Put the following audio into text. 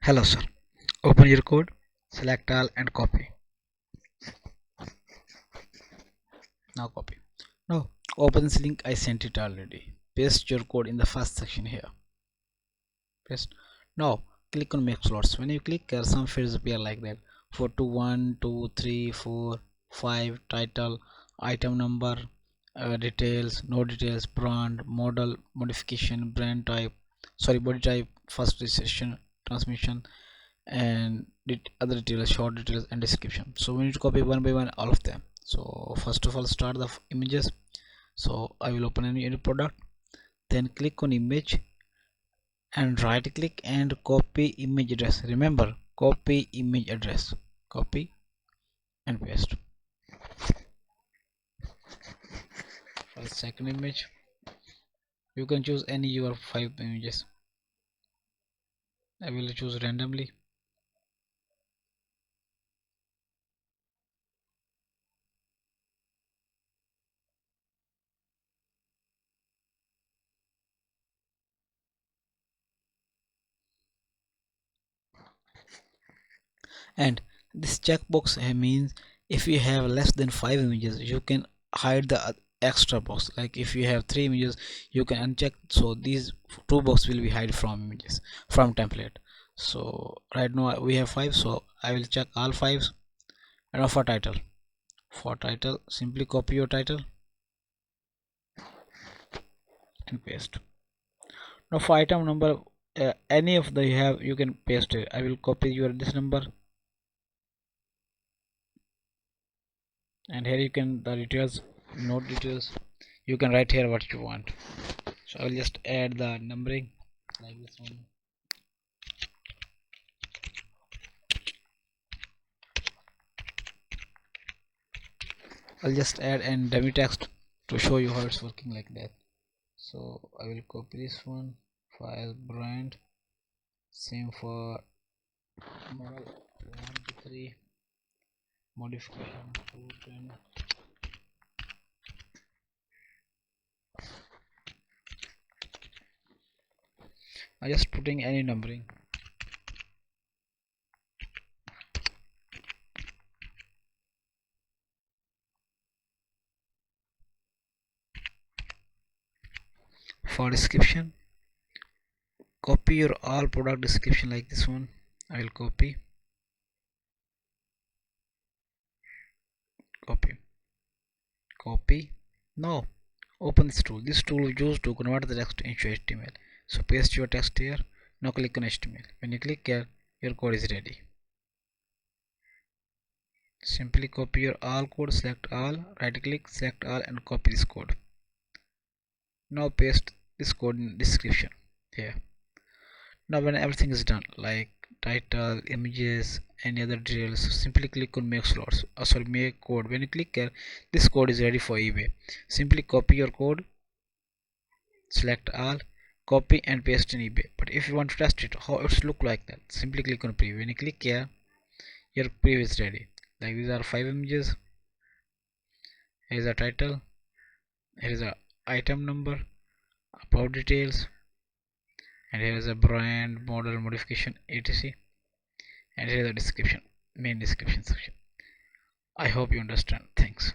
Hello sir. Open your code, select all and copy. Now copy. Now open this link, I sent it already. Paste your code in the first section here. Paste. Now click on make slots. When you click here, some fields appear like that. 4 to 1, 2, 3, 4, 5, title, item number, details, no details, brand, model, modification, brand type, sorry, body type, first registration, transmission, and other details, short details and description. So we need to copy one by one all of them. So first of all, start the images. So I will open any product, then click on image and right click and copy image address. Remember, copy image address, copy and paste. For the second image, you can choose any your 5 images. I will choose randomly. And this checkbox means if you have less than 5 images, you can hide the extra box. Like if you have 3 images, you can uncheck, so these 2 boxes will be hide from images from template. So right now we have 5, so I will check all 5s. And for title, simply copy your title and paste. Now for item number, any of the you have, you can paste it. I will copy your this number, and here you can the details, note details, you can write here what you want. So I will just add the numbering like this one. I'll just add and dummy text to show you how it's working like that. So I will copy this one, file, brand, same for model 1 to 3, modification 210. I'm just putting any numbering. For description, copy your all product description like this one. I will copy, copy. Now open this tool. This tool is used to convert the text into HTML. So paste your text here. Now click on HTML. When you click here, your code is ready. Simply copy your all code, select all, right click, select all and copy this code. Now paste this code in description here. Now when everything is done, like title, images, any other details, simply click on make slots, make code. When you click here, this code is ready for eBay. Simply copy your code, select all, copy and paste in eBay. But if you want to test it how it's look like that, simply click on preview. When you click here, your preview is ready. Like these are 5 images. Here is a title, here is a item number, about details, and here is a brand, model, modification, etc. And here is the description, main description section. I hope you understand. Thanks.